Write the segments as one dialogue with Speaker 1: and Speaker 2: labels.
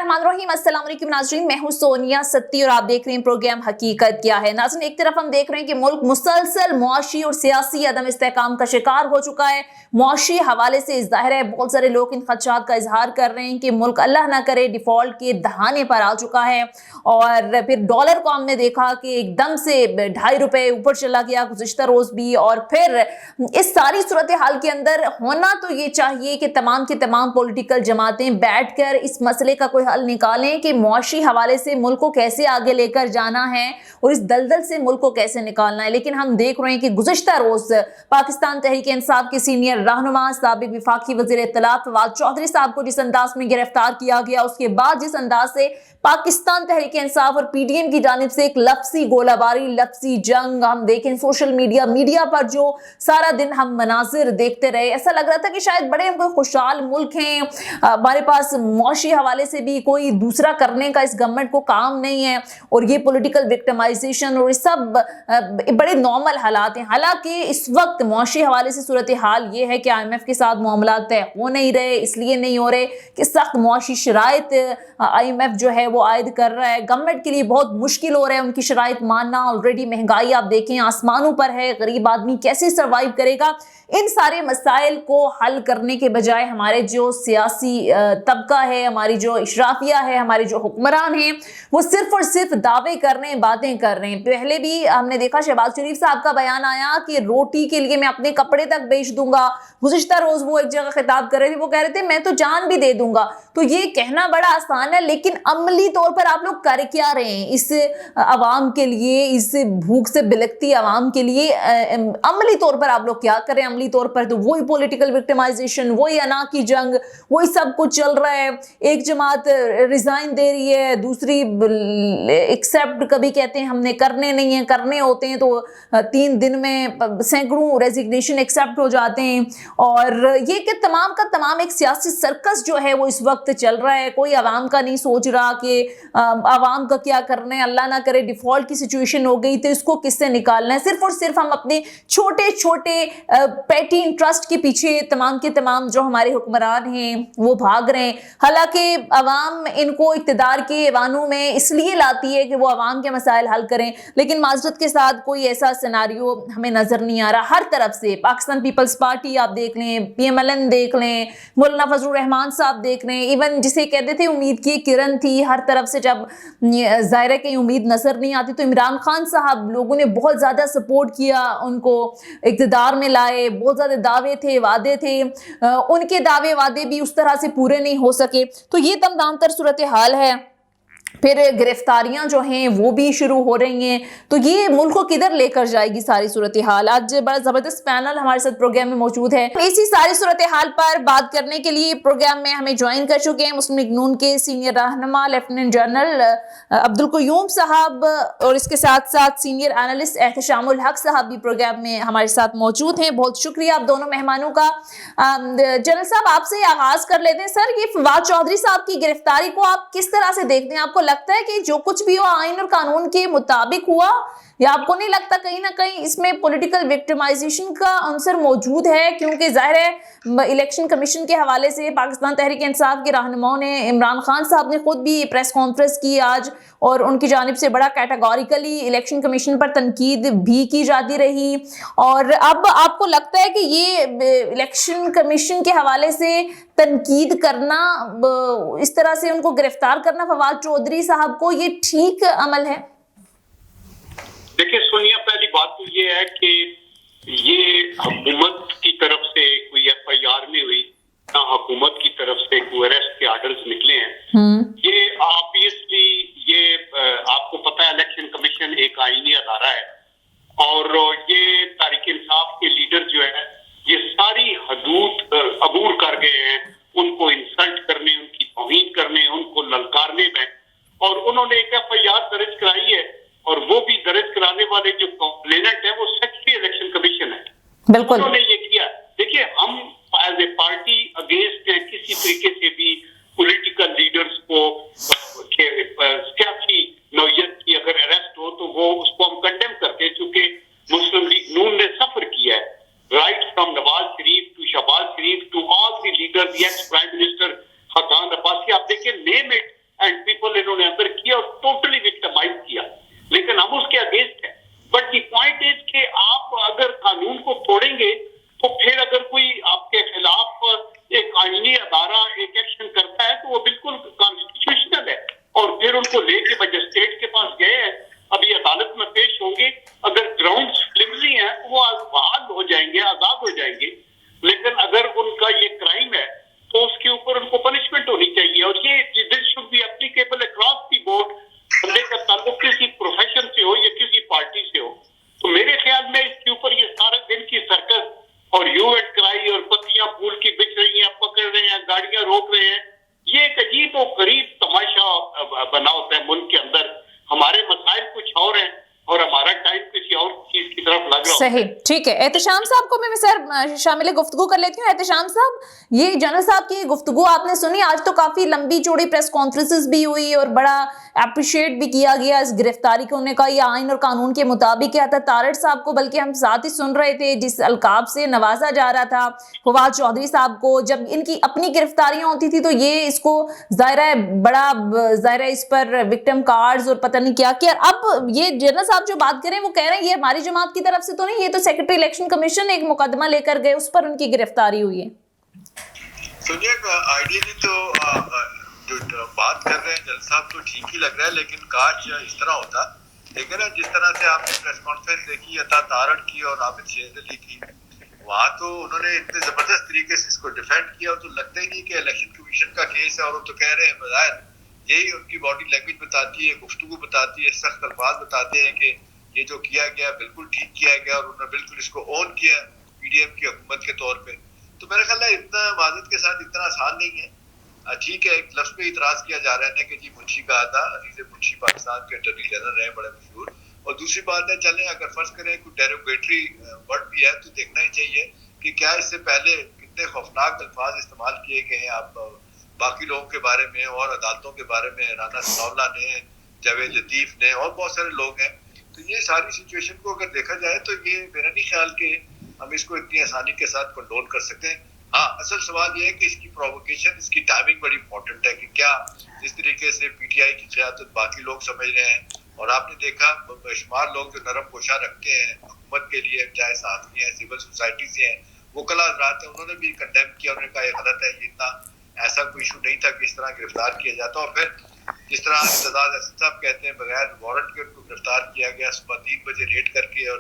Speaker 1: बिस्मिल्लाहिर्रहमानिर्रहीम। अस्सलाम वालेकुम नाज़रीन, मैं हूं सोनिया सत्ती और आप देख रहे हैं प्रोग्राम हकीकत क्या है। नाज़रीन, एक तरफ हम देख रहे हैं कि मुल्क मुसलसल मुआशी और सियासी अदम इस्तेहकाम का शिकार हो चुका है। मुआशी हवाले से ज़ाहिर है बहुत सारे लोग इन खदशात का इजहार कर रहे हैं कि मुल्क अल्लाह ना करे डिफॉल्ट के दहाने पर आ चुका है। और फिर डॉलर को हमने देखा कि एकदम से ₹2.5 ऊपर चला गया गुज़िश्ता रोज़ भी। और फिर इस सारी सूरत हाल के अंदर होना तो ये चाहिए कि तमाम की तमाम पॉलिटिकल जमातें बैठकर इस मसले का कोई हल निकालें कि मुआशी हवाले से मुल्क को कैसे आगे लेकर जाना है और इस दलदल से मुल्क को कैसे निकालना है। लेकिन हम देख रहे हैं कि गुज़िश्ता रोज पाकिस्तान तहरीक इंसाफ के सीनियर रहनुमा साबिक वफाकी वज़ीर इत्तलात फवाद चौधरी साहब को जिस अंदाज में गिरफ्तार किया गया, उसके बाद जिस अंदाज से पाकिस्तान तहरीक इंसाफ और पीडीएम की जानिब से एक लफ्सी गोलाबारी, लफ्सी जंग हम देखें सोशल मीडिया पर जो सारा दिन हम मनाजिर देखते रहे, ऐसा लग रहा था कि शायद बड़े खुशहाल मुल्क हैं, हमारे पास मुआशी हवाले से भी कोई दूसरा करने का इस गवर्नमेंट को काम नहीं है और ये पॉलिटिकल विक्टिमाइजेशन और सब बड़े नॉर्मल हालात हैं। हालांकि इस वक्त मुआशी हवाले से सूरत हाल ये है कि IMF के साथ मामला तय हो नहीं रहे, इसलिए नहीं हो रहे कि सख्त मुआशी शराइत IMF जो है वो आयद कर रहा है। गवर्नमेंट के लिए बहुत मुश्किल हो रहा है उनकी शराइत मानना। ऑलरेडी महंगाई आप देखें आसमानों पर है, गरीब आदमी कैसे सर्वाइव करेगा। इन सारे मसाइल को हल करने के बजाय हमारे जो सियासी तबका है, हमारी जो इशराफिया है, हमारे जो हुक्मरान हैं, वो सिर्फ और सिर्फ दावे कर रहे हैं, बातें कर रहे हैं। पहले भी हमने देखा शहबाज शरीफ साहब का बयान आया कि रोटी के लिए मैं अपने कपड़े तक बेच दूंगा। गुज़िश्ता रोज वो एक जगह खिताब कर रहे थे, वो कह रहे थे मैं तो जान भी दे दूंगा। तो ये कहना बड़ा आसान है, लेकिन अमली तौर पर आप लोग कर क्या रहे हैं इस अवाम के लिए, इस भूख से बिलखती अवाम के लिए? अमली तौर पर आप लोग क्या कर रहे हैं? अमली तौर पर तो वही पॉलिटिकल विक्टिमाइजेशन, वही अना की जंग, वही सब कुछ चल रहा है। एक जमात रिजाइन दे रही है, दूसरी एक्सेप्ट, कभी कहते हैं हमने करने नहीं है, करने होते हैं तो 3 दिन में सैकड़ों रेजिग्नेशन एक्सेप्ट हो जाते हैं। और ये कि तमाम का तमाम एक सियासी सर्कस जो है वो इस वक्त चल रहा है। कोई आवाम का नहीं सोच रहा कि आवाम का क्या करना है, अल्लाह ना करे डिफॉल्ट की सिचुएशन हो गई तो इसको किससे निकालना है। सिर्फ और सिर्फ हम अपने छोटे छोटे पैटी इंटरेस्ट के पीछे तमाम के तमाम जो हमारे हुक्मरान हैं वो भाग रहे हैं। हालांकि अवाम इनको इक़्तिदार के ऐवानों में इसलिए लाती है कि वो अवाम के मसाइल हल करें, लेकिन माजरत के साथ कोई ऐसा सिनारियो हमें नजर नहीं आ रहा। हर तरफ से पाकिस्तान पीपल्स पार्टी आप देख लें, PMLN देख लें, मौलाना फजलुर रहमान साहब देख लें, इवन जिसे कहते थे उम्मीद की किरण थी, हर तरफ से जब ज़ाहिर है कि उम्मीद नजर नहीं आती तो इमरान खान साहब लोगों ने बहुत ज़्यादा सपोर्ट किया, उनको इक़्तिदार में लाए, बहुत ज़्यादा दावे थे, वादे थे, उनके दावे वादे भी उस तरह से पूरे नहीं हो सके। तो ये तमाम तर सूरत हाल है। फिर गिरफ्तारियां जो हैं वो भी शुरू हो रही हैं, तो ये मुल्क को किधर लेकर जाएगी सारी सूरत हाल। आज बड़ा ज़बरदस्त पैनल हमारे साथ प्रोग्राम में मौजूद है। इसी सारी सूरत हाल पर बात करने के लिए प्रोग्राम में हमें ज्वाइन कर चुके हैं मुस्लिम लीग नून के सीनियर रहनुमा लेफ्टिनेंट जनरल अब्दुल क़य्यूम साहब, और इसके साथ साथ सीनियर एनालिस्ट एहतशामुल हक साहब भी प्रोग्राम में हमारे साथ मौजूद हैं। बहुत शुक्रिया आप दोनों मेहमानों का। जनरल साहब, आपसे आगाज कर लेते हैं। सर, ये फवाद चौधरी साहब की गिरफ्तारी को आप किस तरह से देखते हैं? आपको लगता है कि जो कुछ भी हो आईन और कानून के मुताबिक हुआ, या आपको नहीं लगता कहीं ना कहीं इसमें पॉलिटिकल विक्टिमाइजेशन का अंसर मौजूद है? क्योंकि जाहिर है इलेक्शन कमीशन के हवाले से पाकिस्तान तहरीक इंसाफ के रहनुमाओं ने, इमरान खान साहब ने खुद भी प्रेस कॉन्फ्रेंस की आज, और उनकी जानिब से बड़ा कैटेगोरिकली इलेक्शन कमीशन पर तनकीद भी की जाती रही। और अब आपको लगता है कि ये इलेक्शन कमीशन के हवाले से तनकीद करना, इस तरह से उनको गिरफ्तार करना फवाद चौधरी साहब को, ये ठीक अमल है?
Speaker 2: देखिए सोनिया, पहली बात तो ये है कि ये हुकूमत की तरफ से कोई FIR नहीं हुई, ना हुकूमत की तरफ से कोई अरेस्ट के आर्डर्स निकले हैं। ये ऑब्वियसली ये आपको पता है इलेक्शन कमीशन एक आईनी अदारा है, और ये तहरीक इंसाफ के लीडर जो है ये सारी हदूद अबूर कर गए हैं, उनको इंसल्ट करने, उनकी तौहीन करने, उनको ललकारने में। और उन्होंने एक FIR दर्ज कराई है, और वो भी दर्ज कराने वाले जो कंप्लेनेंट है वो सेक्रेटरी इलेक्शन कमीशन है।
Speaker 1: बिल्कुल,
Speaker 2: उन्होंने ये किया। देखिए, हम एज ए पार्टी अगेंस्ट है किसी तरीके से भी पॉलिटिकल लीडर्स को सियासी नौयत की अगर अरेस्ट हो तो वो उसको हम कंडेम करते हैं, क्योंकि मुस्लिम लीग नून ने सफर किया है, right from Nawaz Sharif to Shahbaz Sharif to all the leaders, ex prime minister Hasan Abbasi, आप देखिए नेम इट इन्होंने अंदर किया और टोटली विक्टिमाइज किया, लेकिन हम उसके अगेंस्ट हैं। बट द पॉइंट इज कि आप अगर कानून को तोड़ेंगे तो फिर अगर कोई आपके खिलाफ एक आईनी अदारा एक एक्शन करता है तो वो बिल्कुल कॉन्स्टिट्यूशनल है, और फिर उनको लेके मजिस्ट्रेट के पास गए हैं, अभी अदालत में पेश होंगे। अगर ग्राउंड्स फ्लिमजी हैं तो वो बहाल हो जाएंगे, आजाद हो जाएंगे, लेकिन अगर उनका ये क्राइम है तो उसके ऊपर उनको पनिशमेंट होनी चाहिए। और ये this should be applicable across the board, बंदे का ताल्लुक किसी प्रोफेशन से हो या किसी पार्टी से हो। तो मेरे ख्याल में इसके ऊपर ये सारे दिन की सर्कस और यू एंड क्राई और पत्तियां फूल की बिछ रही हैं, पकड़ रहे हैं, गाड़ियां रोक रहे हैं, ये एक अजीब और गरीब तमाशा बना होता है मुल्क के अंदर। हमारे मसाइल कुछ और हैं और हमारा टाइम किसी और चीज की तरफ लग रहा है।
Speaker 1: सही, ठीक है। एहतशाम साहब को मैं सर शामिल गुफ्तगू कर लेती हूँ। एहतशाम साहब, ये जनरल साहब की गुफ्तगू आपने सुनी, आज तो काफी लंबी चौड़ी प्रेस कॉन्फ्रेंसेस भी हुई और बड़ा अप्रिशिएट भी किया गया इस गिरफ्तारी को। उन्होंने कहा यह आइन और कानून के मुताबिक है। तारड़ साहब को बल्कि हम साथ ही सुन रहे थे, जिस अलकाब से नवाजा जा रहा था फवाद चौधरी साहब को, जब इनकी अपनी गिरफ्तारियां होती थी तो ये इसको जाहिर है बड़ा जाहिर है इस पर विक्टिम कार्ड्स और पता नहीं क्या किया। अब ये जनरल साहब जो बात करें वो कह रहे हैं ये हमारी जमात की तरफ से तो नहीं, ये तो सेक्रेटरी इलेक्शन कमीशन एक मुकदमा लेकर गए, उस पर उनकी गिरफ्तारी हुई है।
Speaker 3: सुनिए, आइडियली तो जो बात कर रहे हैं जल साहब तो ठीक ही लग रहा है, लेकिन काश इस तरह होता। लेकिन जिस तरह से आपने प्रेस कॉन्फ्रेंस देखी अता तारड़ की और आबिद शेर अली की, वहाँ तो उन्होंने इतने जबरदस्त तरीके से इसको डिफेंड किया, और तो लगता ही नहीं कि इलेक्शन कमीशन का केस है। और वो तो कह रहे हैं बज़ाहिर यही उनकी बॉडी लैंग्वेज बताती है, गुफ्तगू बताती है, सख्त अल्फाज बताते हैं कि ये जो किया गया बिल्कुल ठीक किया गया, और उन्होंने बिल्कुल इसको ऑन किया पीडीएम की हुकूमत के तौर पे। तो मेरा ख्याल है इतना माजरत के साथ इतना आसान नहीं है। ठीक है, एक लफ्ज पे इतराज किया जा रहा है ना कि जी मुंशी कहा था, अजीज मुंशी पाकिस्तान के अटॉर्नी जनरल रहे, बड़े मशहूर। और दूसरी बात है, चलें अगर फर्ज करें कोई डेरोगेटरी वर्ड भी है तो देखना ही चाहिए कि क्या इससे पहले कितने खौफनाक अल्फाज इस्तेमाल किए गए हैं आप बाकी लोगों के बारे में और अदालतों के बारे में, राना सनाउल्लाह ने, जावेद लतीफ ने और बहुत सारे लोग हैं। तो ये सारी सिचुएशन को अगर देखा जाए तो ये मेरा नहीं ख्याल कि हम इसको इतनी आसानी के साथ कंट्रोल कर सकते हैं। हाँ, असल सवाल ये है कि इसकी प्रोवोकेशन, इसकी टाइमिंग बड़ी इंपॉर्टेंट है कि क्या जिस तरीके से पीटीआई की क़यादत बाकी लोग समझ रहे हैं, और आपने देखा बेशुमार लोग जो नरम पोशा रखते हैं हुकूमत के लिए, चाहे साथी हैं, सिविल सोसाइटी से हैं, वकला हज़रात हैं, उन्होंने भी कंडेम किया, उन्होंने कहा ये गलत है, ये इतना ऐसा कोई इशू नहीं था कि इस तरह गिरफ्तार किया जाता। और फिर जिस तरह इम्तियाज़ असद साहब कहते हैं बगैर वारंट के उनको गिरफ्तार किया गया, सुबह 3 बजे रेड करके और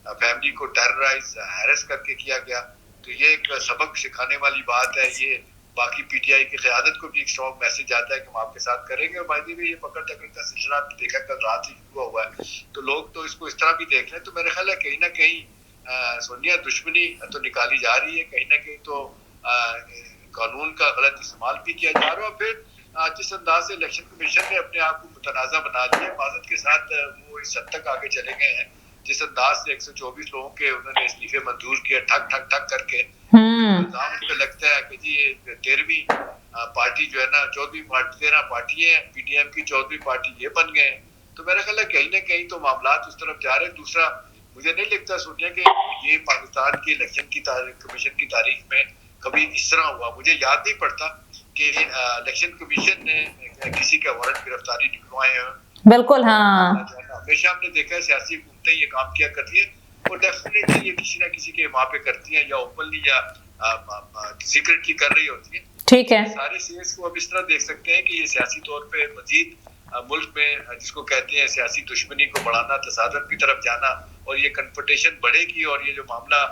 Speaker 3: फैमिली को टेरराइज हैरेस करके किया गया, तो ये एक सबक सिखाने वाली बात है। ये बाकी पीटीआई की क़यादत को भी एक स्ट्रॉन्ग मैसेज आता है कि हम आपके साथ करेंगे। और बाकी भी ये पकड़ तकड़ का सिलसिला आपने देखा कल रात ही शुरू हुआ है, तो लोग तो इसको इस तरह भी देख लें। तो मेरा ख्याल है कहीं ना कहीं सोनिया दुश्मनी तो निकाली जा रही है, कहीं ना कहीं तो कानून का गलत इस्तेमाल भी किया जा रहा है। और फिर जिस अंदाज से इलेक्शन कमीशन ने अपने आप को मुतनाज़ा बना लिया, माजरत के साथ वो इस हद तक आगे चले गए हैं, जिस अंदाज से 124 लोगों के उन्होंने इस्तीफे मंजूर किए ठक ठक ठक करके। उनको लगता है कि जी ये 13वीं पार्टी जो है ना, 14वीं पार्टी, 13 पार्टी है पीडीएम की, 14वीं पार्टी ये बन गए। तो मेरा ख्याल है कहीं ना कहीं तो मामला उस तरफ जा रहे हैं। दूसरा, मुझे नहीं लगता सोनिया कि ये पाकिस्तान की इलेक्शन की कमीशन की तारीख में कभी इस तरह हुआ। मुझे याद नहीं पड़ता कि इलेक्शन कमीशन ने किसी का वारंट गिरफ्तारी निकलवाए हैं।
Speaker 1: बिल्कुल, हाँ,
Speaker 3: हमेशा हमने देखा है सियासी हुकूमतें ये काम किया करती है, और डेफिनेटली ये किसी ना किसी के वहाँ पे करती हैं, या ओपनली या सीक्रेटली कर रही होती है।
Speaker 1: ठीक है।
Speaker 3: सारे सीएस को अब इस तरह देख सकते हैं कि ये सियासी तौर पे मजीद मुल्क में जिसको कहते हैं सियासी दुश्मनी को बढ़ाना, तसादम की तरफ जाना, और ये कन्फ्रंटेशन बढ़ेगी। और ये जो मामला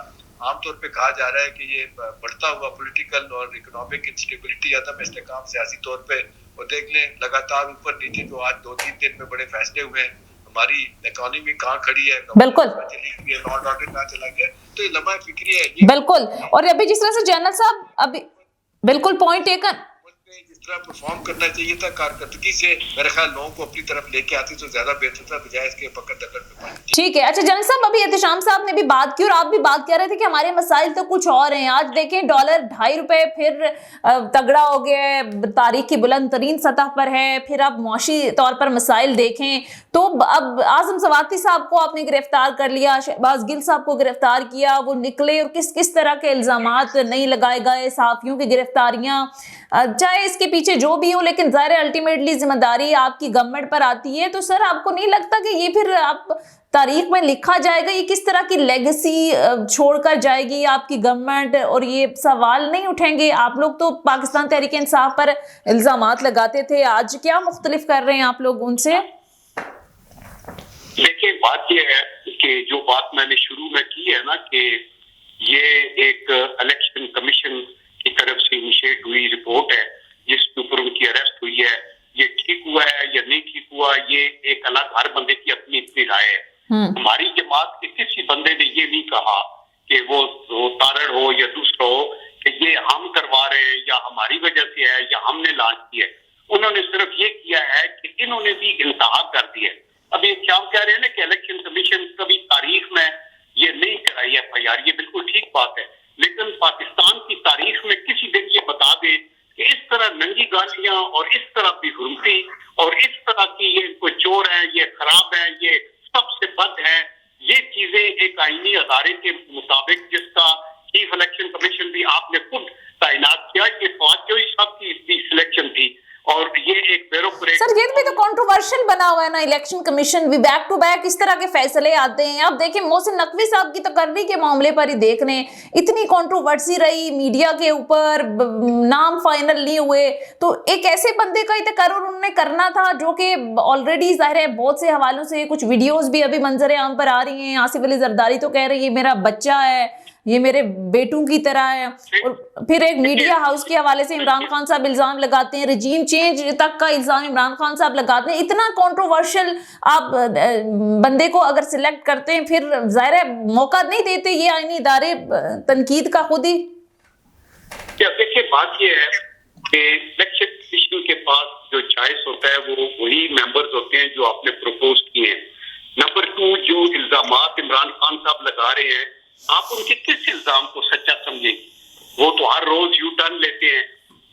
Speaker 3: आमतौर पे कहा जा रहा है कि ये बढ़ता हुआ पॉलिटिकल और इकोनॉमिक इंस्टेबिलिटी, अदम इस्तेकाम सियासी तौर पे, और देख लें लगातार ऊपर नीचे जो आज 2-3 दिन में बड़े फैसले हुए हैं, हमारी इकोनॉमी कहाँ खड़ी है,
Speaker 1: बिल्कुल
Speaker 3: लॉ ऑर्डर कहाँ चला गया, तो ये लम्हा फिक्री है ये।
Speaker 1: बिल्कुल। और अभी जिस तरह से जनरल साहब अभी बिल्कुल पॉइंट टेकन,
Speaker 3: जिस तरह परफॉर्म करना चाहिए था कारकर्दगी से, मेरे ख्याल लोगों को अपनी तरफ लेके आती तो ज्यादा बेहतर था, बजाय इसके पकड़ दकड़ में।
Speaker 1: ठीक है। अच्छा जनरल साहब, अभी एहतशाम साहब ने भी बात की और आप भी बात कर रहे थे कि हमारे मसाइल तो कुछ और हैं। आज देखें डॉलर 2.5 रुपए फिर तगड़ा हो गया है, तारीख की बुलंद तरीन सतह पर है। फिर आप मुआशी तौर पर मसाइल देखें तो अब आजम सवाती साहब को आपने गिरफ्तार कर लिया, शहबाज गिल साहब को गिरफ्तार किया, वो निकले और किस किस तरह के इल्जामात नहीं लगाए गए, सहाफियों की गिरफ्तारियां, चाहे चाहे इसके पीछे जो भी हो, लेकिन ज़ाहिर अल्टीमेटली जिम्मेदारी आपकी गवर्नमेंट पर आती है। तो सर आपको नहीं लगता कि ये फिर आप तारीख में लिखा जाएगा, ये किस तरह की लेगेसी छोड़कर जाएगी आपकी गवर्नमेंट, और ये सवाल नहीं उठेंगे? आप लोग तो पाकिस्तान तहरीक इंसाफ पर इल्जामात लगाते थे, आज क्या मुख्तलिफ कर रहे हैं आप लोग उनसे?
Speaker 2: देखिए, बात यह है कि जो बात मैंने शुरू में की है ना, कि ये एक इलेक्शन कमीशन की तरफ से इनिशिएट हुई रिपोर्ट है जिसके ऊपर उनकी अरेस्ट हुई है, ये ठीक हुआ है या नहीं ठीक हुआ, ये एक अलग हर बंदे की अपनी अपनी राय है। हमारी जमात के किसी बंदे ने ये नहीं कहा कि वो तारड़ हो या दूसरा हो कि ये हम करवा रहे हैं या हमारी वजह से है या हमने लॉन्च किया है। उन्होंने सिर्फ ये किया है कि इन्होंने भी इंतहा कर दिया। अब ये क्या कह रहे हैं ना कि इलेक्शन कमीशन कभी तारीख में ये नहीं कराई FIR, ये बिल्कुल ठीक बात है, लेकिन पाकिस्तान की तारीख में किसी दिन ये बता दे कि इस तरह नंगी गालियां और इस तरह बेहुरमती और इस तरह की ये कोई चोर है, ये खराब है, ये सबसे बद है, ये चीजें एक आईनी अदारे के मुताबिक जिसका चीफ इलेक्शन कमीशन भी आपने खुद तैनात किया, ये फौज जो साहब की सिलेक्शन थी, और ये एक ब्यूरोक्रेट।
Speaker 1: सर ये भी तो कंट्रोवर्शियल बना हुआ है ना, इलेक्शन कमीशन भी बैक टू बैक इस तरह के फैसले आते हैं। आप देखें मोहसिन नकवी साहब की तकर्री के मामले पर ही देख रहे हैं, इतनी कंट्रोवर्सी रही मीडिया के ऊपर, नाम फाइनल नहीं हुए, तो एक ऐसे बंदे का ही तकर्रुर उन्होंने करना था जो कि ऑलरेडी जाहिर है बहुत से हवालों से कुछ वीडियोस भी अभी मंजर आम पर आ रही हैं। आसिफ अली जरदारी तो कह रही है मेरा बच्चा है, ये मेरे बेटों की तरह है, और फिर एक मीडिया हाउस के हवाले से इमरान खान साहब इल्जाम लगाते हैं, रजीम चेंज तक का इल्जाम इमरान खान साहब लगाते हैं। इतना कंट्रोवर्शियल आप बंदे को अगर सिलेक्ट करते हैं, फिर जाहिर है मौका नहीं देते ये आईनी इदारे तनकीद का खुद ही।
Speaker 2: देखिए, बात ये है कि इलेक्शन कमीशन के पास जो चॉइस होता है वो वही मेंबर्स होते हैं जो आपने प्रपोज किए हैं। नंबर 2, जो इल्जामात इमरान खान साहब लगा रहे हैं, आप उनके किस इल्जाम को सच्चा समझेंगे? वो तो हर रोज यू टर्न लेते हैं,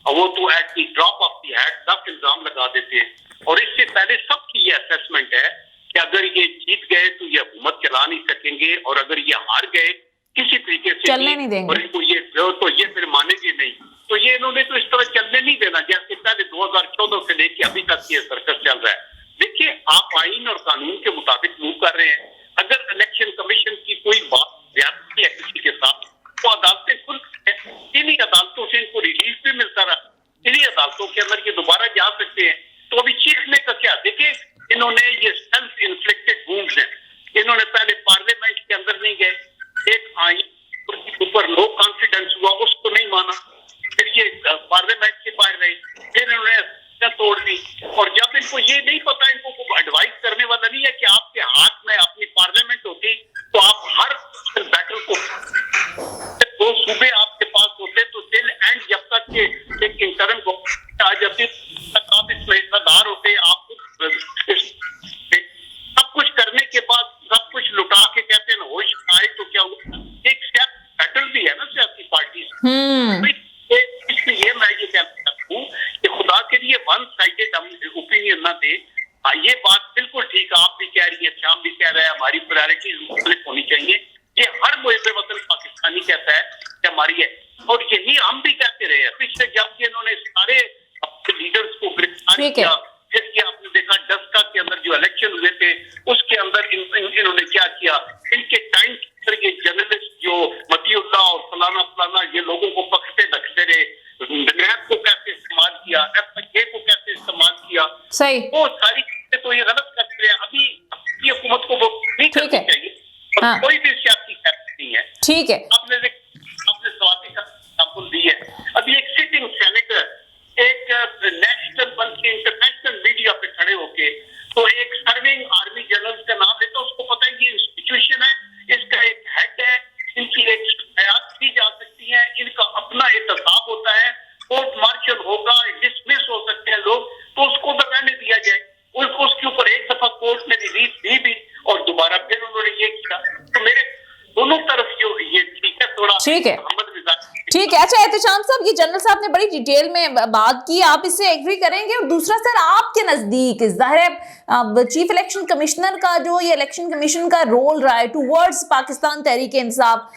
Speaker 2: और वो तो at the drop of the hat सब इल्जाम लगा देते हैं। और इससे पहले सबकी ये असेसमेंट है कि अगर ये जीत गए तो ये हुकूमत चला नहीं सकेंगे, और अगर ये हार गए किसी तरीके से
Speaker 1: चलने नहीं देंगे,
Speaker 2: और इनको ये फिर मानेंगे नहीं। तो ये इन्होंने तो इस तरह चलने नहीं देना जैसे पहले 2014 से लेके अभी तक ये सर्कस चल रहा है। देखिए, आप आईन और कानून के मुताबिक मूव कर रहे हैं। अगर इलेक्शन कमीशन की कोई बात है किसी के साथ, तो अदालतें खुल हैं, इन्हीं अदालतों से इनको रिलीफ भी मिलता रहा, इन्हीं अदालतों के अंदर ये दोबारा जा सकते हैं। तो अभी चीखने का क्या? देखिए, इन्होंने ये सेल्फ इन्फ्लिक्टेड वुंड्स हैं। इन्होंने पहले पार्लियामेंट के अंदर नहीं गए, एक आईन ऊपर लो कॉन्फिडेंस हुआ उसको नहीं माना, फिर ये पार्लियामेंट के बाहर रहे, फिर इन्होंने तोड़ दी। और जब इनको ये नहीं पता, इनको एडवाइस करने वाला नहीं है कि आपके हाथ में अपनी पार्लियामेंट होती तो आप हर बैटल को, दो सूबे आपके पास होते तो टिल एंड जब तक के एक इंटरम को आ जाती तक आप इसमें हिस्सेदार होते। आप सब कुछ करने के बाद सब कुछ लुटा के कहते हैं होश आए तो क्या हुआ? एक बैटल भी है ना सियासी पार्टी से। इसलिए मैं ये कहता हूँ कि खुदा के लिए वन साइडेड हम ओपिनियन ना दे। ये बात बिल्कुल ठीक है, आप भी कह रही है, श्याम भी कह रहा है, हमारी प्रायोरिटीज मुख्तलिफ होनी चाहिए। ये हर मुहिब वतन पाकिस्तानी कहता है कि हमारी है, और यही हम भी कहते रहे हैं। पिछले जब कि इन्होंने सारे अपने लीडर्स को गिरफ्तार किया, फिर ये आपने देखा डस्का के अंदर जो इलेक्शन हुए थे उसके अंदर इन्होंने क्या किया, इनके टाइम ये जर्नलिस्ट जो मतीउल्ला और फलाना फलाना ये लोगों को पकड़ते रखते रहे, नैब को कैसे इस्तेमाल किया, FIA को कैसे इस्तेमाल किया,
Speaker 1: सही
Speaker 2: वो सारी चीजें तो ये गलत करते रहे। अभी ये हुकूमत को वो नहीं करनी चाहिए, और
Speaker 1: हाँ।
Speaker 2: कोई भी सियासी फैसला नहीं है।
Speaker 1: ठीक है,
Speaker 2: आपने स्वाति का एग्जाम्पल दी है। अभी एक सिटिंग सेनेटर एक नेशनल बल्कि इंटरनेशनल मीडिया पे खड़े होके तो एक सर्विंग आर्मी जनरल का नाम लेता, उसको पता है ये इंस्टीट्यूशन है, इसका एक हेड है, इनकी एक हयात की जा सकती है, इनका अपना एहतसाब होता है, कोर्ट मार्शल होगा, डिसमिस हो सकते हैं लोग, तो उसको तो रहने दिया जाए। उसके ऊपर एक दफा कोर्ट ने रिलीज दी भी और दोबारा फिर उन्होंने ये किया। तो मेरे दोनों तरफ जो ये ठीक है, थोड़ा
Speaker 1: ठीक है,
Speaker 2: मोहम्मद रिजा
Speaker 1: ठीक है। अच्छा एहतशाम साहब, ये जनरल साहब ने बड़ी डिटेल में बात की, आप इससे एग्री करेंगे? और दूसरा सर, आपके नजदीक जाहिर है चीफ इलेक्शन कमिश्नर का जो ये इलेक्शन कमीशन का रोल रहा है टुवर्ड्स पाकिस्तान तहरीक इंसाफ,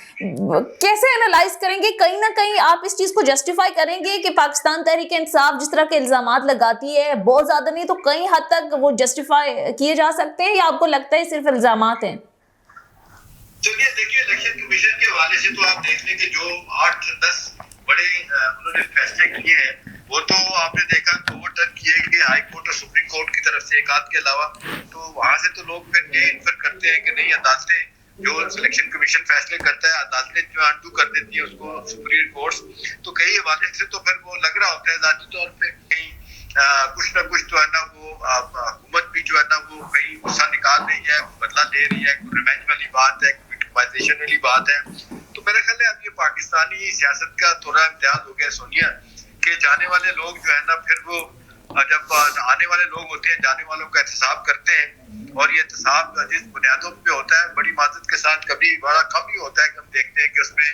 Speaker 1: कैसे एनालाइज करेंगे? कहीं ना कहीं आप इस चीज को जस्टिफाई करेंगे कि पाकिस्तान तहरीक इंसाफ जिस तरह के इल्जामात लगाती है, बहुत ज्यादा नहीं तो कई हद तक वो जस्टिफाई किए जा सकते हैं, या आपको लगता है सिर्फ इल्जामात हैं?
Speaker 3: चलिए देखिए, इलेक्शन कमीशन के हवाले से तो आप देख लें कि जो 8-10 बड़े उन्होंने फैसले किए हैं, वो तो आपने देखा ओवरटर्न किए गए हाई कोर्ट और सुप्रीम कोर्ट की तरफ से, एक आध के अलावा। तो वहां से तो लोग फिर ये इन्फर करते हैं कि नहीं, अदालतें जो इलेक्शन कमीशन फैसले करता है, अदालतें जो अनडू कर देती है उसको सुप्रीम कोर्ट। तो कई हवाले से तो फिर वो लग रहा होता है जाती तौर पे कहीं कुछ ना कुछ जो है ना वो हुकूमत भी जो है ना वो कहीं गुस्सा निकाल रही है, बदला ले रही है, रिवेंज वाली बात है, विक्टिमाइजेशन वाली बात है। तो मेरा ख्याल है अब ये पाकिस्तानी सियासत का थोड़ा इम्तिहान हो गया सोनिया, के जाने वाले लोग जो है ना फिर वो जब आने वाले लोग होते हैं जाने वालों का एहतसाब करते हैं, और ये एहतसाब जिस बुनियादों पे होता है बड़ी माजत के साथ कभी बड़ा कम ही होता है कि हम देखते हैं कि उसमें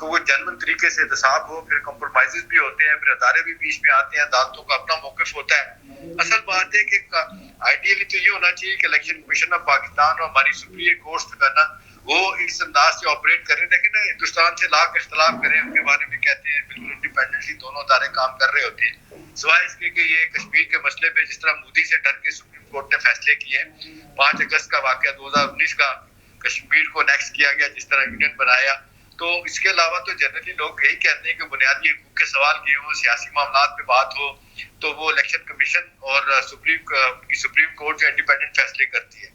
Speaker 3: वो जेन्युइन तरीके से एहतसाब हो, फिर कॉम्प्रोमाइजेस भी होते हैं, फिर अदारे भी बीच में आते हैं, अदालतों का अपना मौक़िफ़ होता है। असल बात है कि आइडियली तो ये होना चाहिए कि इलेक्शन कमीशन ऑफ पाकिस्तान और हमारी सुप्रीम कोर्ट जो है ना वो इस अंदाज से ऑपरेट करें। लेकिन ना हिंदुस्तान से लाख इख्तलाफ करें, उनके बारे में कहते हैं बिल्कुल इंडिपेंडेंटली दोनों अदारे काम कर रहे होते हैं, सिवाय इसके कि ये कश्मीर के मसले पे जिस तरह मोदी से डर के सुप्रीम कोर्ट ने फैसले किए हैं। 5 अगस्त का वाकया 2019 का कश्मीर को नेक्स्ट किया गया, जिस तरह यूनियन बनाया। तो इसके अलावा तो जनरली लोग यही कहते हैं कि बुनियादी हकूक के सवाल किए हो, सियासी मामलात पे बात हो, तो वो इलेक्शन कमीशन और सुप्रीम कोर्ट जो इंडिपेंडेंट फैसले करती है।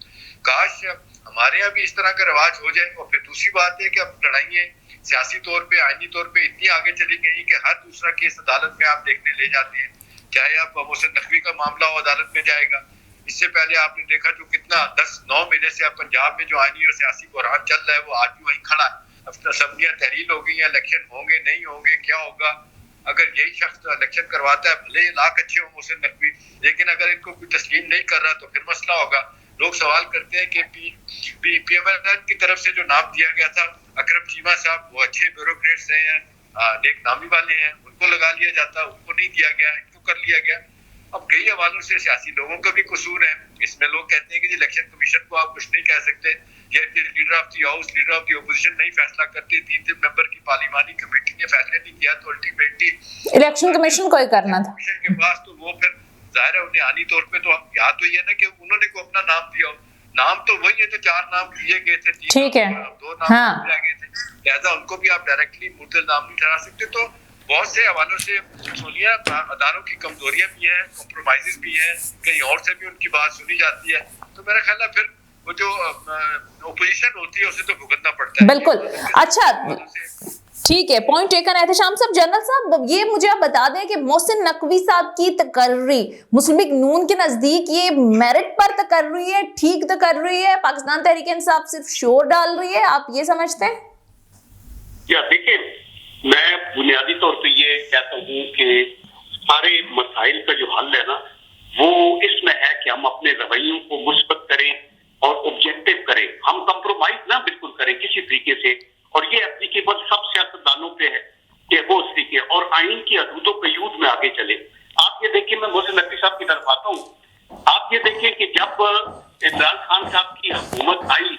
Speaker 3: काश हमारे यहाँ भी इस तरह का रवाज हो जाए। और फिर दूसरी बात है कि अब लड़ाइयाँ सियासी तौर पे आईनी तौर पे इतनी आगे चली गई कि हर दूसरा केस अदालत में आप देखने ले जाते हैं, चाहे आप मोहसिन नकवी का मामला हो अदालत में जाएगा। इससे पहले आपने देखा जो कितना 10-9 महीने से पंजाब में जो आईनी और सियासी बहरान चल रहा है वो आज भी वहीं खड़ा है। अब असम्बलियां तहरील हो गई हैं, इलेक्शन होंगे नहीं होंगे क्या होगा। अगर यही शख्स इलेक्शन करवाता है, भले लाख अच्छे हो मोहसिन नकवी, लेकिन अगर इनको कोई तस्लीम नहीं कर रहा तो फिर मसला होगा। लोग सवाल करते हैं कि PMLN की तरफ से जो नाम दिया गया था अकरम चीमा साहब, वो अच्छे ब्यूरोक्रेट्स हैं, नेक नामी वाले हैं, उनको लगा लिया जाता, उनको नहीं दिया गया, इनको कर लिया गया। अब कई हवालों से सियासी लोगों का भी कसूर है इसमें। लोग कहते हैं कि इलेक्शन कमीशन को आप कुछ नहीं कह सकते, ये leader of the house, leader of the opposition नहीं फैसला करते, 3 मेंबर की पार्लिमानी कमेटी ने फैसले नहीं किया, तो अल्टीमेटली
Speaker 1: इलेक्शन कमीशन को ही करना था।
Speaker 3: कमीशन के पास तो वो फिर जाहिर है उन्हें आनी तौर पे तो याद तो ये ना कि उन्होंने को अपना नाम दिया, नाम तो वही है जो 4 नाम दिए गए थे,
Speaker 1: ठीक है,
Speaker 3: 2 नाम
Speaker 1: हाँ।
Speaker 3: दिए गए थे, लिहाजा उनको भी आप डायरेक्टली मुर्तद नाम नहीं ठहरा सकते। तो बहुत से हवालों से सोनिया अदारों की कमजोरियां भी हैं, कॉम्प्रोमाइजेस भी हैं, कहीं और से भी उनकी बात सुनी जाती है। तो मेरा ख्याल है फिर वो जो ओपोजिशन होती है उसे तो भुगतना पड़ता है।
Speaker 1: बिल्कुल। अच्छा ठीक है, पॉइंट टेकन। एहतशाम साहब, जनरल साहब ये मुझे आप बता दें कि मोहसिन नकवी साहब की तकर्री मुस्लिम लीग नून के नजदीक ये मेरिट पर तकर्री है, ठीक तकर्री है, पाकिस्तान तहरीक इंसाफ सिर्फ शोर डाल रही है, आप ये समझते हैं?
Speaker 2: या देखिए, मैं बुनियादी तौर पे ये कहता हूँ कि सारे मसाइल का जो हल है ना वो इसमें है कि हम अपने रवैयों को मुस्बत करें और ऑब्जेक्टिव करें, हम कंप्रोमाइज ना बिल्कुल करें किसी तरीके से। और ये एप्लीकेबल सब सियासतदानों पे है कि वो उस तरीके और आइन की हदूदों के यूज में आगे चले। आप ये देखिए, मैं मोहसिन नकवी साहब की तरफ आता हूँ। आप ये देखिए कि जब इमरान खान साहब की हुकूमत आई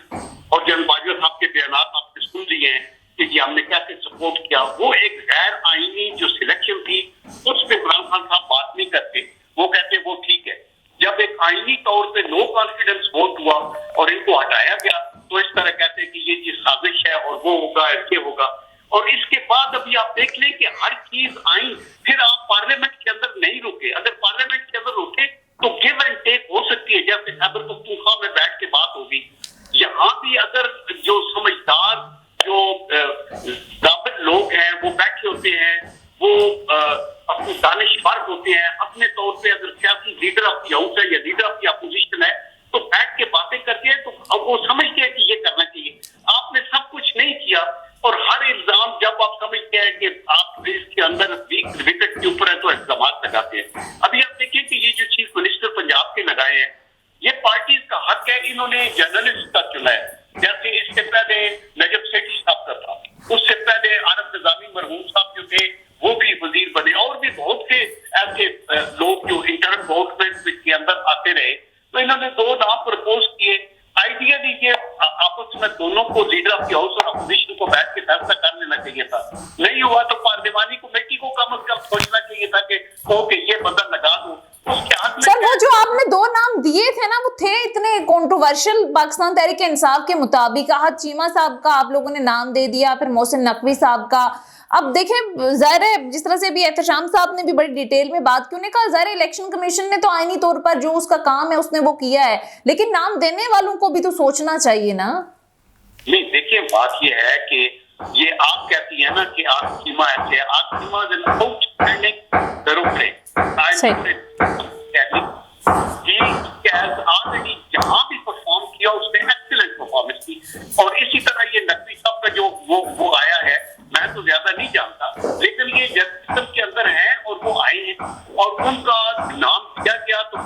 Speaker 2: और जन बाजवा साहब के बयान आपने सुन लिए हैं कि जी हमने कैसे सपोर्ट किया, वो एक गैर आईनी जो सिलेक्शन थी उस पर इमरान खान साहब बात नहीं करते, वो कहते वो ठीक है। जब एक आईनी तौर पे नो कॉन्फिडेंस वोट हुआ और इनको हटाया गया तो इस तरह कहते हैं कि ये चीज साजिश है और वो होगा ये होगा। और इसके बाद अभी आप देख लें कि हर चीज आई, फिर आप पार्लियामेंट के अंदर नहीं रुके। अगर पार्लियामेंट के अंदर रुके तो गिव एंड टेक हो सकती है, जैसे खैबर पख्तूनख्वा में बैठ के बात होगी। यहाँ भी अगर जो समझदार जो काबिल लोग हैं वो बैठे होते हैं, वो अपने दानिशवर होते हैं, अपने तौर पे अगर सियासी लीडर ऑफ द हाउस है या लीडर ऑफ द अपोजिशन है तो बैठ के बातें करते हैं, तो अब वो समझते हैं कि ये करना चाहिए। आपने सब कुछ नहीं किया और हर इल्जाम जब आप समझते हैं कि आप इसके अंदर विकेट के ऊपर है तो इल्जाम लगाते हैं। अभी आप देखिए कि ये जो चीफ मिनिस्टर पंजाब के लगाए हैं, ये पार्टी का हक है, इन्होंने जर्नलिस्ट का चुना है। जैसे इससे पहले नजब सेठी साहब का था, उससे पहले आरफ निजामी मरहूम साहब नहीं हुआ तो पार्लिमानी कमेटी को कम से कम सोचना चाहिए था कि ओके ये बंदा लगा दो उसके हाथ में।
Speaker 1: सर वो जो आपने 2 नाम दिए थे ना, वो थे इतने कंट्रोवर्शियल पाकिस्तान तहरीक इंसाफ के मुताबिक। आहत चीमा साहब का आप लोगों ने नाम दे दिया, फिर मोहसिन नकवी साहब का। अब देखें, ज़ाहिर है जिस तरह से भी एहतशाम साहब ने भी बड़ी डिटेल में बात की, उन्होंने कहा ज़ाहिर इलेक्शन कमीशन ने तो आईनी तौर पर जो उसका काम है उसने वो किया है, लेकिन नाम देने वालों को भी तो सोचना चाहिए ना।
Speaker 2: नहीं देखिए, बात ये है कि ये आप कहती है ना कि आप सीमा ऐसे आप सीमा ऑलरेडी जहां भी परफॉर्म किया उसने एक्सीलेंट परफॉर्मेंस की। और इसी तरह ये नकवी साहब का जो वो आया है, मैं तो ज्यादा नहीं जानता, लेकिन ये जर्नलिज्म के अंदर है और वो आए हैं और उनका नाम दिया गया तो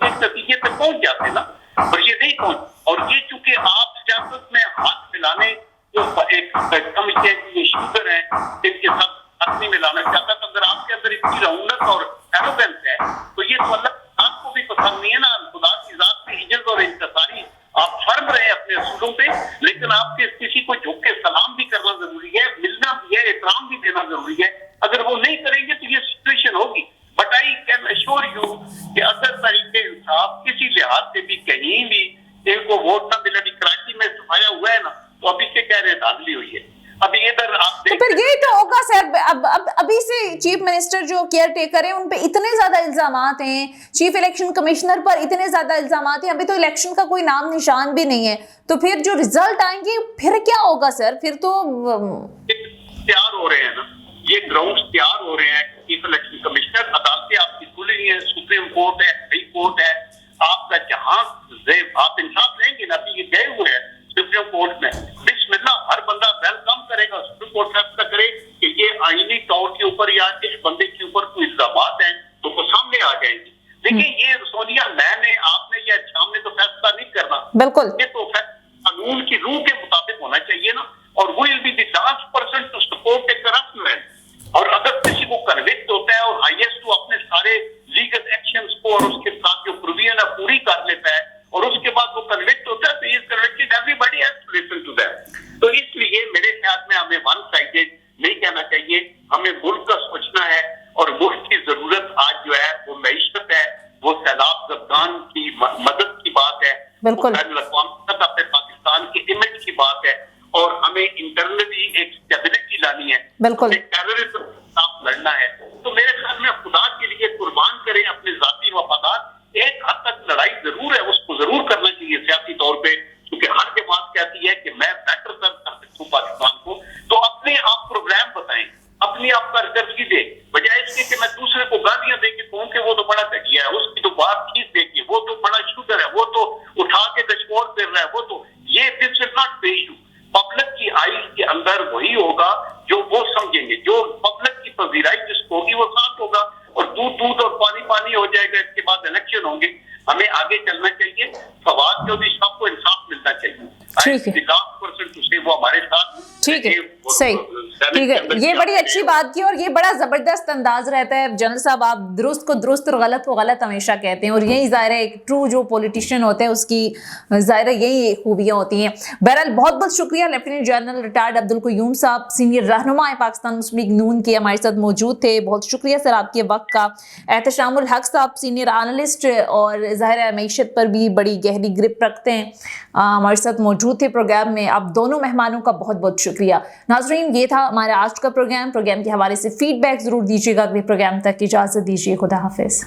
Speaker 2: एक नतीजे पे पहुंच जाते ना, और ये नहीं पहुंच। और ये चूंकि आप सियासत में हाथ मिलाने जो एक समझते हैं कि ये शुगर है जिनके साथ हाथ नहीं मिलाना चाहता, तो अगर आपके अंदर इतनी रौनक और एरोगेंस है तो ये तो अल्लाह आपको भी पसंद नहीं है ना। खुदा की जात में इज्जत और इंतसारी, आप फर्म रहे अपने असूलों पे, लेकिन आपके किसी को झुक के सलाम भी करना जरूरी है, मिलना भी है, एहतराम भी देना जरूरी है। अगर वो नहीं करेंगे तो ये सिचुएशन होगी। But I can assure you कि अगर तरीके इंसाफ किसी लिहाज से भी कहीं भी इनको वोट न मिले, अभी कराची में सफाया हुआ है ना, तो अभी से कह रहे धांधली हुई है। अभी इधर आप
Speaker 1: तो फिर यही तो होगा सर। अब अभी से चीफ मिनिस्टर जो केयर टेकर है उन पे इतने ज्यादा इल्जामात हैं, चीफ इलेक्शन कमिश्नर पर इतने ज्यादा इल्जामात हैं, अभी तो इलेक्शन का कोई नाम निशान भी नहीं है। तो फिर जो रिजल्ट आएंगे फिर क्या होगा सर? फिर तो
Speaker 2: तैयार हो रहे हैं ना, ये ग्राउंड तैयार हो रहे हैं। चीफ इलेक्शन कमिश्नर, अदालतें आपकी खुली नहीं है, सुप्रीम कोर्ट है, हाई कोर्ट है, आपका जहां आप इंसाफ लेंगे ना, अभी ये गए हुए हैं सुप्रीम कोर्ट में, बिस्मिल्लाह हर बंदा वेलकम करेगा। सुप्रीम कोर्ट फैसला करे कि ये आईनी तौर के ऊपर या इस बंदे के ऊपर कोई इल्जामात हैं तो वो सामने आ जाएंगे। देखिए ये सोनिया, मैंने आपने या सामने तो फैसला नहीं करना,
Speaker 1: बिल्कुल
Speaker 2: ये तो कानून की रूह के मुताबिक होना चाहिए ना। और वो will be the last person to support a corrupt man. और अगर किसी को कन्विक्ट होता है और हाईएस्ट वो अपने सारे लीगल एक्शंस को और उसके साथ जो प्रोविजन है पूरी कर लेता है और उसके बाद वो कन्विक्ट होता है, तो he is convicted, everybody has to listen to that. तो इसलिए मेरे ख्याल में हमें वन साइडेड नहीं कहना चाहिए, हमें मुल्क का सोचना है। और मुल्क की जरूरत आज जो है वो मैशत है, वो सैलाब जब्तान की मदद की बात है,
Speaker 1: बिल्कुल
Speaker 2: अपने पाकिस्तान के इमेज की बात है, और हमें इंटरनली एक स्टेबिलिटी लानी है,
Speaker 1: बिल्कुल
Speaker 2: टेररिज्म के खिलाफ लड़ना है। तो मेरे ख्याल में खुदा के लिए कुर्बान करें अपने जाती वफादात। एक हद तक लड़ाई जरूर है, उसको जरूर करना चाहिए सियासी तौर पे, क्योंकि हर जमात कहती है कि मैं बेटर सर्व कर सकता हूँ पाकिस्तान को। तो अपने आप प्रोग्राम बताएं, अपनी आप कारकर्दगी दे, बजाय इसके कि मैं दूसरे को गालियां दे के कहूं कि वो तो बड़ा घटिया है, उसकी तो बात खींच देखिए, वो तो बड़ा शुगर है, वो तो उठा के दशमोर कर रहा है, वो तो ये दिस विल नॉट पे यू। पब्लिक की आईज के अंदर वही होगा जो वो समझेंगे, जो पब्लिक की पजीराई जिसको होगी वो साथ होगा, और दूध दूध और पानी पानी हो जाएगा। इसके बाद इलेक्शन होंगे, हमें आगे चलना चाहिए। फवाद चौधरी साहब को इंसाफ मिलना चाहिए,
Speaker 1: ठीक है,
Speaker 2: वो हमारे साथ,
Speaker 1: ठीक है, सही, ठीक है। ये बड़ी अच्छी बात की और ये बड़ा जबरदस्त अंदाज रहता है जनरल साहब, आप दुरुस्त को दुरुस्त और गलत को गलत हमेशा कहते हैं, और यही ज़ाहिर है एक ट्रू जो पॉलिटिशियन होते हैं उसकी ज़ाहिर है यही खूबियाँ होती हैं। बहरहाल बहुत बहुत शुक्रिया lieutenant general retired Abdul Qayyum साहब, सीनियर रहनुमा पाकिस्तान मुस्लिम लीग नून के, हमारे साथ मौजूद थे। बहुत शुक्रिया सर आपके वक्त का। एहतशामुल हक साहब सीनियर एनालिस्ट और ज़ाहिर है मईशत पर भी बड़ी गहरी ग्रिप रखते हैं, हमारे साथ मौजूद थे प्रोग्राम में। आप दोनों मेहमानों का बहुत बहुत शुक्रिया। नाज़रीन ये था हमारा आज का प्रोग्राम के हवाले से फीडबैक जरूर दीजिएगा। अगले प्रोग्राम तक इजाजत दीजिए, खुदा हाफिज।